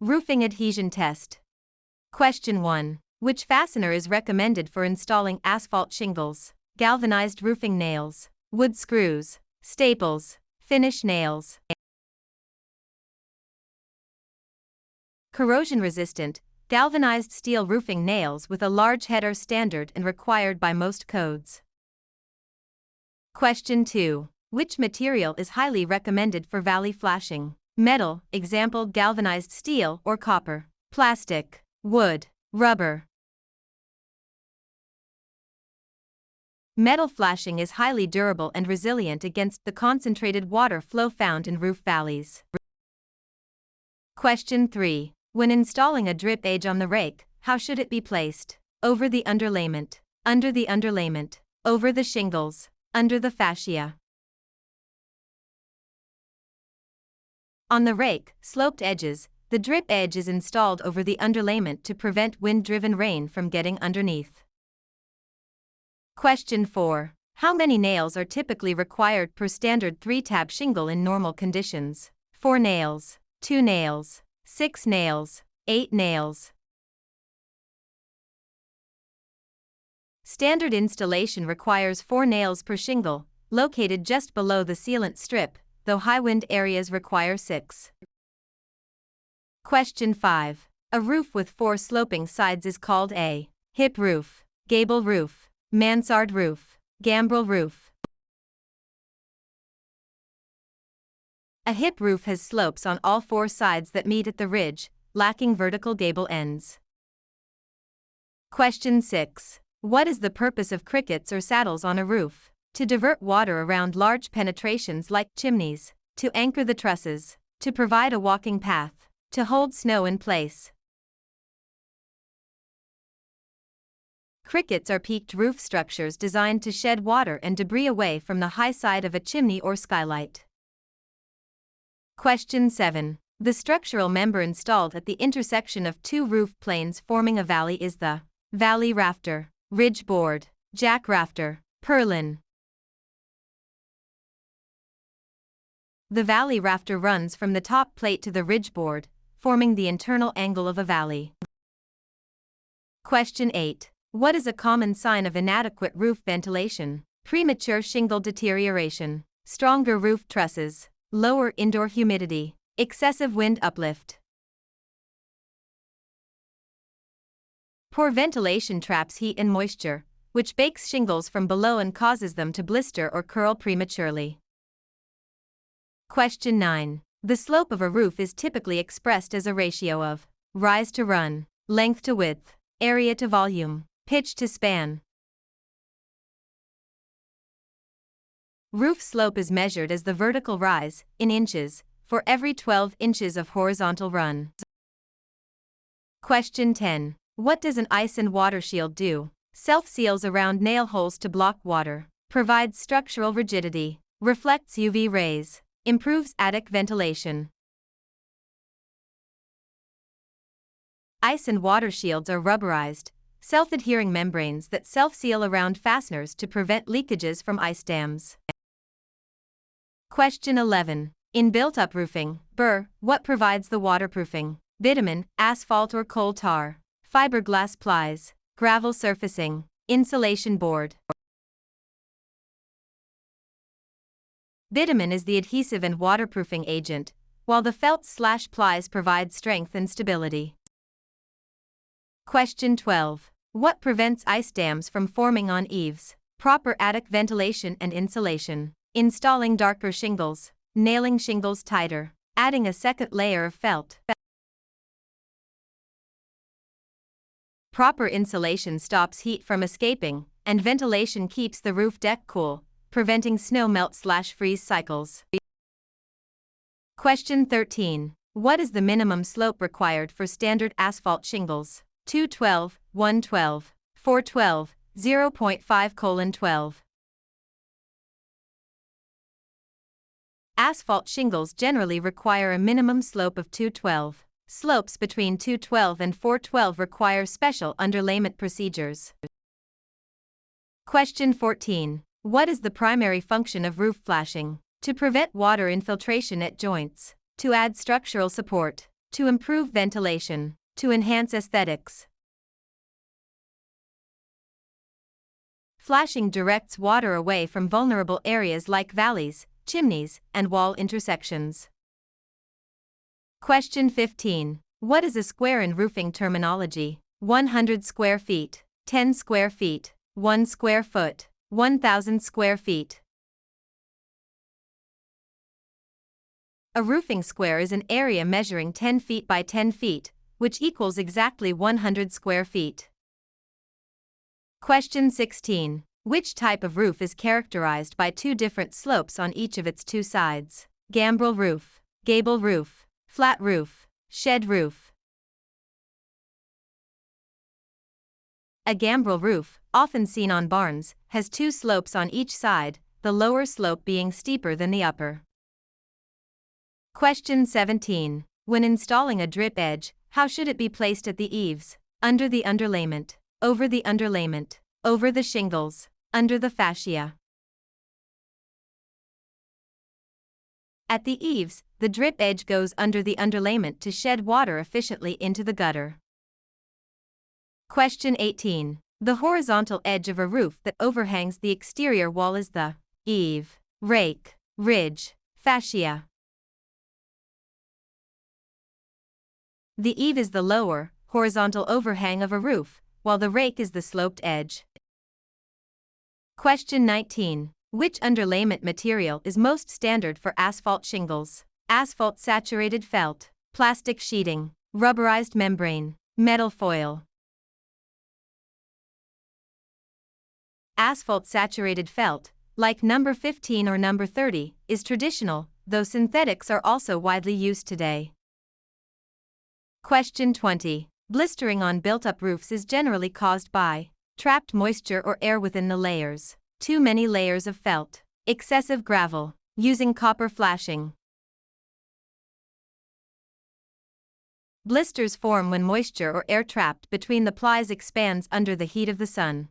Roofing adhesion test. Question 1. Which fastener is recommended for installing asphalt shingles? Galvanized roofing nails, wood screws, staples, finish nails. Corrosion-resistant, galvanized steel roofing nails with a large head are standard and required by most codes. Question 2. Which material is highly recommended for valley flashing? Metal, example galvanized steel or copper. Plastic, wood, rubber. Metal flashing is highly durable and resilient against the concentrated water flow found in roof valleys. Question 3. When installing a drip edge on the rake, how should it be placed? Over the underlayment, under the underlayment, over the shingles, under the fascia. On the rake, sloped edges, the drip edge is installed over the underlayment to prevent wind-driven rain from getting underneath. Question 4. How many nails are typically required per standard 3-tab shingle in normal conditions? 4 nails, 2 nails, 6 nails, 8 nails. Standard installation requires 4 nails per shingle, located just below the sealant strip, though high wind areas require 6. Question 5. A roof with 4 sloping sides is called a hip roof, gable roof, mansard roof, gambrel roof. A hip roof has slopes on all 4 sides that meet at the ridge, lacking vertical gable ends. Question 6. What is the purpose of crickets or saddles on a roof? To divert water around large penetrations like chimneys, to anchor the trusses, to provide a walking path, to hold snow in place. Crickets are peaked roof structures designed to shed water and debris away from the high side of a chimney or skylight. Question 7. The structural member installed at the intersection of 2 roof planes forming a valley is the valley rafter, ridge board, jack rafter, purlin. The valley rafter runs from the top plate to the ridge board, forming the internal angle of a valley. Question 8. What is a common sign of inadequate roof ventilation? Premature shingle deterioration, stronger roof trusses, lower indoor humidity, excessive wind uplift. Poor ventilation traps heat and moisture, which bakes shingles from below and causes them to blister or curl prematurely. Question 9. The slope of a roof is typically expressed as a ratio of rise to run, length to width, area to volume, pitch to span. Roof slope is measured as the vertical rise, in inches, for every 12 inches of horizontal run. Question 10. What does an ice and water shield do? Self-seals around nail holes to block water, provides structural rigidity, reflects UV rays, improves attic ventilation. Ice and water shields are rubberized, self-adhering membranes that self-seal around fasteners to prevent leakages from ice dams. Question 11. In built-up roofing, what provides the waterproofing? Bitumen, asphalt or coal tar, fiberglass plies, gravel surfacing, insulation board. Bitumen is the adhesive and waterproofing agent, while the felt/plies provide strength and stability. Question 12. What prevents ice dams from forming on eaves? Proper attic ventilation and insulation, installing darker shingles, nailing shingles tighter, adding a second layer of felt. Proper insulation stops heat from escaping, and ventilation keeps the roof deck cool, preventing snow melt/freeze cycles. Question 13. What is the minimum slope required for standard asphalt shingles? 212, 112, 412, 0.5:12. Asphalt shingles generally require a minimum slope of 212. Slopes between 212 and 412 require special underlayment procedures. Question 14. What is the primary function of roof flashing? To prevent water infiltration at joints, to add structural support, To improve ventilation. To enhance aesthetics. Flashing directs water away from vulnerable areas like valleys, chimneys, and wall intersections. Question 15. What is a square in roofing terminology? 100 square feet, 10 square feet, 1 square foot, 1,000 square feet. A roofing square is an area measuring 10 feet by 10 feet, which equals exactly 100 square feet. Question 16. Which type of roof is characterized by two different slopes on each of its two sides? Gambrel roof, gable roof, flat roof, shed roof. A gambrel roof, often seen on barns, has two slopes on each side, the lower slope being steeper than the upper. Question 17. When installing a drip edge, how should it be placed at the eaves? Under the underlayment, over the underlayment, over the shingles, under the fascia. At the eaves, the drip edge goes under the underlayment to shed water efficiently into the gutter. Question 18. The horizontal edge of a roof that overhangs the exterior wall is the eave, rake, ridge, fascia. The eave is the lower, horizontal overhang of a roof, while the rake is the sloped edge. Question 19. Which underlayment material is most standard for asphalt shingles? Asphalt saturated felt, plastic sheeting, rubberized membrane, metal foil. Asphalt saturated felt, like number 15 or number 30, is traditional, though synthetics are also widely used today. Question 20. Blistering on built-up roofs is generally caused by trapped moisture or air within the layers, too many layers of felt, excessive gravel, using copper flashing. Blisters form when moisture or air trapped between the plies expands under the heat of the sun.